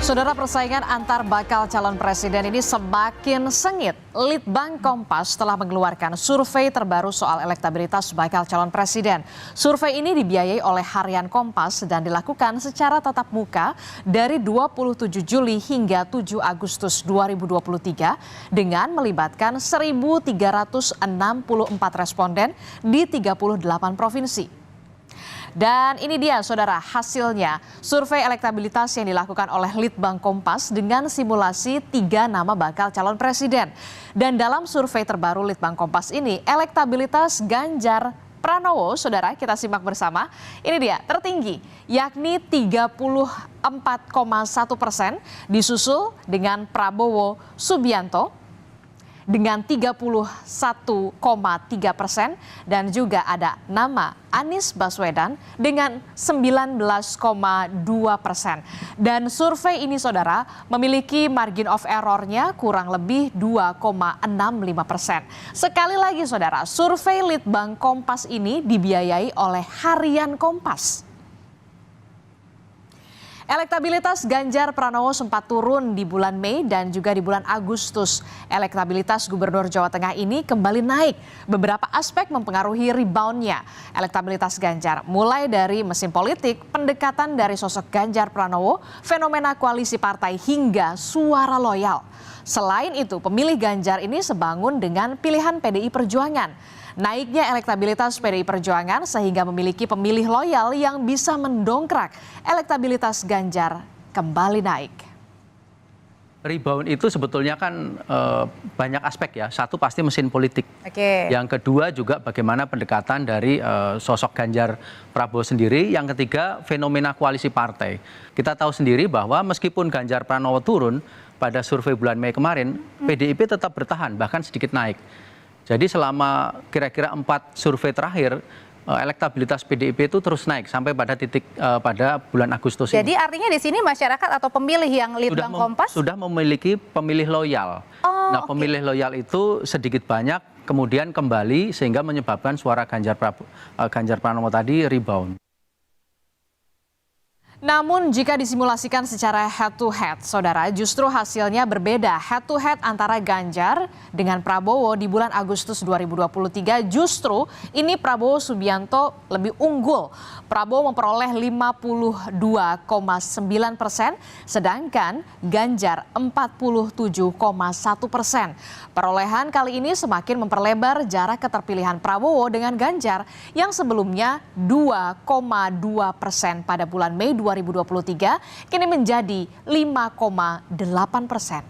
Saudara, persaingan antar bakal calon presiden ini semakin sengit. Litbang Kompas telah mengeluarkan survei terbaru soal elektabilitas bakal calon presiden. Survei ini dibiayai oleh Harian Kompas dan dilakukan secara tatap muka dari 27 Juli hingga 7 Agustus 2023 dengan melibatkan 1.364 responden di 38 provinsi. Dan ini dia saudara hasilnya, survei elektabilitas yang dilakukan oleh Litbang Kompas dengan simulasi 3 nama bakal calon presiden. Dan dalam survei terbaru Litbang Kompas ini, elektabilitas Ganjar Pranowo, saudara, kita simak bersama, ini dia tertinggi, yakni 34,1%, disusul dengan Prabowo Subianto dengan 31,3% dan juga ada nama Anies Baswedan dengan 19,2%. Dan survei ini saudara memiliki margin of error-nya kurang lebih 2,65%. Sekali lagi saudara, survei Litbang Kompas ini dibiayai oleh Harian Kompas. Elektabilitas Ganjar Pranowo sempat turun di bulan Mei dan juga di bulan Agustus. Elektabilitas Gubernur Jawa Tengah ini kembali naik. Beberapa aspek mempengaruhi reboundnya elektabilitas Ganjar. Mulai dari mesin politik, pendekatan dari sosok Ganjar Pranowo, fenomena koalisi partai hingga suara loyal. Selain itu, pemilih Ganjar ini sebangun dengan pilihan PDI Perjuangan. Naiknya elektabilitas PDI Perjuangan sehingga memiliki pemilih loyal yang bisa mendongkrak elektabilitas Ganjar kembali naik. Rebound itu sebetulnya kan banyak aspek ya. Satu pasti mesin politik. Oke. Yang kedua juga bagaimana pendekatan dari sosok Ganjar Prabowo sendiri. Yang ketiga fenomena koalisi partai. Kita tahu sendiri bahwa meskipun Ganjar Pranowo turun pada survei bulan Mei kemarin, PDIP tetap bertahan bahkan sedikit naik. Jadi selama kira-kira 4 survei terakhir, elektabilitas PDIP itu terus naik sampai pada titik pada bulan Agustus ini. Jadi artinya di sini masyarakat atau pemilih yang Litbang Kompas sudah memiliki pemilih loyal. Nah, pemilih loyal itu sedikit banyak kemudian kembali sehingga menyebabkan suara Ganjar Pranowo tadi rebound. Namun jika disimulasikan secara head to head, saudara, justru hasilnya berbeda. Head to head antara Ganjar dengan Prabowo di bulan Agustus 2023 justru ini Prabowo Subianto lebih unggul. Prabowo memperoleh 52,9%, sedangkan Ganjar 47,1%. Perolehan kali ini semakin memperlebar jarak keterpilihan Prabowo dengan Ganjar yang sebelumnya 2,2% pada bulan Mei 2023 kini menjadi 5,8%.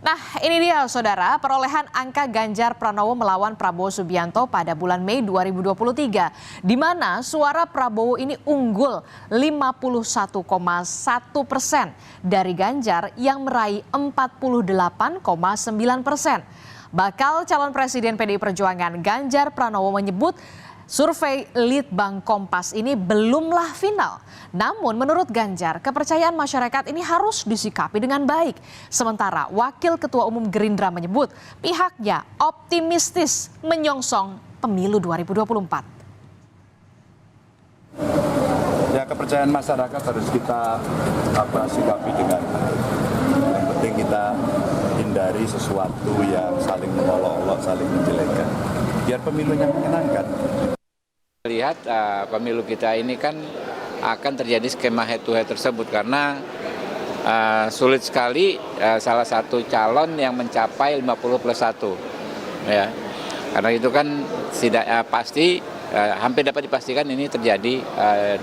Nah, ini dia saudara, perolehan angka Ganjar Pranowo melawan Prabowo Subianto pada bulan Mei 2023, di mana suara Prabowo ini unggul 51,1% dari Ganjar yang meraih 48,9%. Bakal calon presiden PDI Perjuangan Ganjar Pranowo menyebut survei Litbang Kompas ini belumlah final. Namun menurut Ganjar, kepercayaan masyarakat ini harus disikapi dengan baik. Sementara Wakil Ketua Umum Gerindra menyebut pihaknya optimistis menyongsong pemilu 2024. Ya, kepercayaan masyarakat harus kita sikapi dengan baik. Yang penting kita hindari sesuatu yang saling mengolok-olok, saling menjelekkan. Biar pemilunya menyenangkan. Lihat pemilu kita ini kan akan terjadi skema head to head tersebut karena sulit sekali salah satu calon yang mencapai 50+1 ya, karena itu kan tidak pasti hampir dapat dipastikan ini terjadi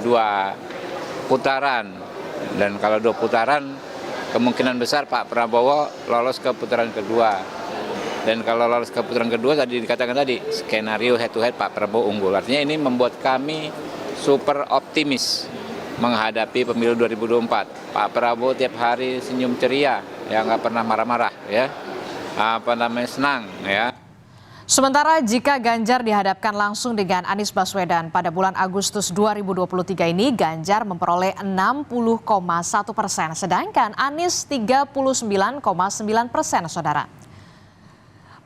2 putaran, dan kalau 2 putaran kemungkinan besar Pak Prabowo lolos ke putaran kedua. Dan kalau lolos ke putaran kedua tadi dikatakan tadi skenario head to head Pak Prabowo unggul. Artinya ini membuat kami super optimis menghadapi pemilu 2024. Pak Prabowo tiap hari senyum ceria, ya nggak pernah marah-marah, ya senang, ya. Sementara jika Ganjar dihadapkan langsung dengan Anies Baswedan pada bulan Agustus 2023 ini, Ganjar memperoleh 60,1%, sedangkan Anies 39,9%, saudara.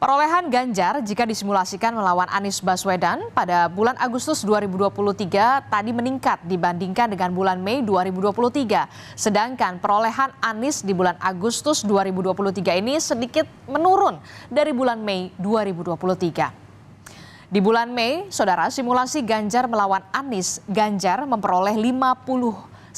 Perolehan Ganjar jika disimulasikan melawan Anies Baswedan pada bulan Agustus 2023 tadi meningkat dibandingkan dengan bulan Mei 2023. Sedangkan perolehan Anies di bulan Agustus 2023 ini sedikit menurun dari bulan Mei 2023. Di bulan Mei, saudara, simulasi Ganjar melawan Anies, Ganjar memperoleh 59,9%,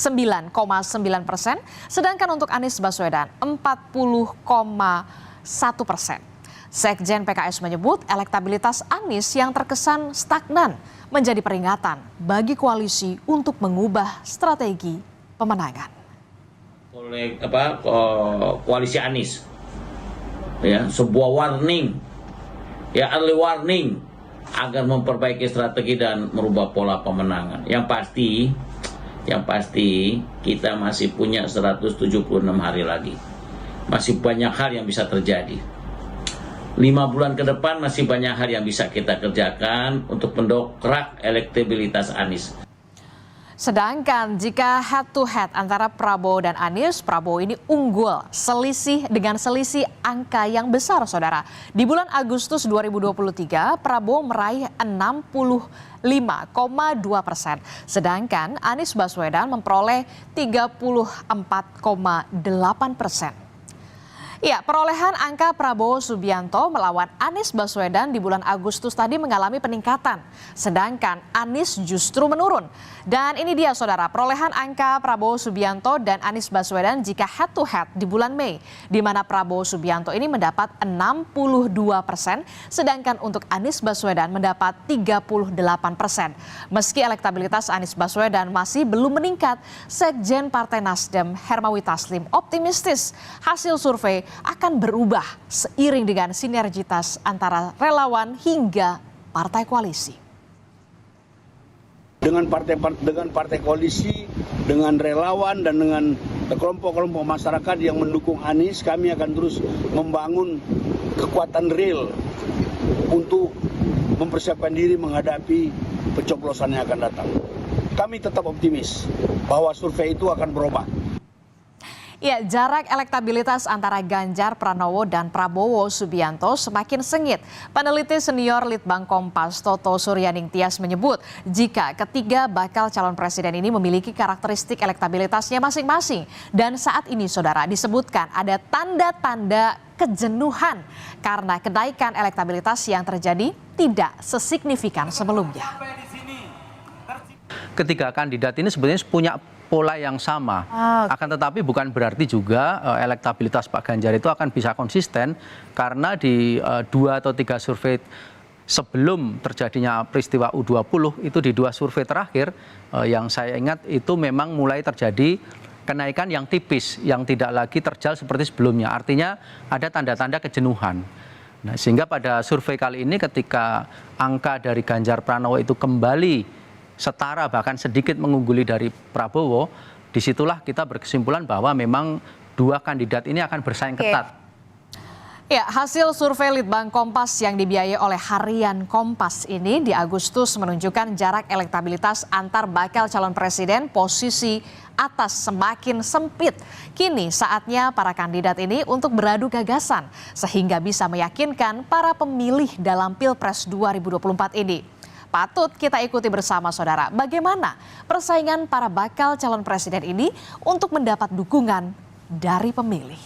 sedangkan untuk Anies Baswedan 40,1%. Sekjen PKS menyebut elektabilitas Anies yang terkesan stagnan menjadi peringatan bagi koalisi untuk mengubah strategi pemenangan. Oleh koalisi Anies, ya, sebuah warning, ya, early warning agar memperbaiki strategi dan merubah pola pemenangan. Yang pasti kita masih punya 176 hari lagi, masih banyak hal yang bisa terjadi. 5 bulan ke depan masih banyak hal yang bisa kita kerjakan untuk mendongkrak elektabilitas Anies. Sedangkan jika head to head antara Prabowo dan Anies, Prabowo ini unggul dengan selisih angka yang besar, saudara. Di bulan Agustus 2023, Prabowo meraih 65,2%, sedangkan Anies Baswedan memperoleh 34,8%. Ya, perolehan angka Prabowo Subianto melawan Anies Baswedan di bulan Agustus tadi mengalami peningkatan, sedangkan Anies justru menurun. Dan ini dia, saudara, perolehan angka Prabowo Subianto dan Anies Baswedan jika head to head di bulan Mei, di mana Prabowo Subianto ini mendapat 62%, sedangkan untuk Anies Baswedan mendapat 38%. Meski elektabilitas Anies Baswedan masih belum meningkat, Sekjen Partai Nasdem Hermawi Taslim optimistis hasil survei akan berubah seiring dengan sinergitas antara relawan hingga partai koalisi. Dengan partai koalisi, dengan relawan dan dengan kelompok-kelompok masyarakat yang mendukung Anies, kami akan terus membangun kekuatan real untuk mempersiapkan diri menghadapi pencoblosan yang akan datang. Kami tetap optimis bahwa survei itu akan berubah. Ya, jarak elektabilitas antara Ganjar Pranowo dan Prabowo Subianto semakin sengit. Peneliti senior Litbang Kompas Toto Suryaning Tias menyebut jika ketiga bakal calon presiden ini memiliki karakteristik elektabilitasnya masing-masing. Dan saat ini, saudara, disebutkan ada tanda-tanda kejenuhan karena kenaikan elektabilitas yang terjadi tidak sesignifikan sebelumnya. Ketiga kandidat ini sebenarnya punya pola yang sama. Akan tetapi bukan berarti juga elektabilitas Pak Ganjar itu akan bisa konsisten, karena di 2 atau 3 survei sebelum terjadinya peristiwa U20 itu, di 2 survei terakhir yang saya ingat itu memang mulai terjadi kenaikan yang tipis, yang tidak lagi terjal seperti sebelumnya. Artinya ada tanda-tanda kejenuhan. Nah, sehingga pada survei kali ini ketika angka dari Ganjar Pranowo itu kembali setara bahkan sedikit mengungguli dari Prabowo, disitulah kita berkesimpulan bahwa memang 2 kandidat ini akan bersaing ketat. Ya, hasil survei Litbang Kompas yang dibiayai oleh Harian Kompas ini di Agustus menunjukkan jarak elektabilitas antar bakal calon presiden posisi atas semakin sempit. Kini saatnya para kandidat ini untuk beradu gagasan sehingga bisa meyakinkan para pemilih dalam Pilpres 2024 ini. Patut kita ikuti bersama, saudara, bagaimana persaingan para bakal calon presiden ini untuk mendapat dukungan dari pemilih.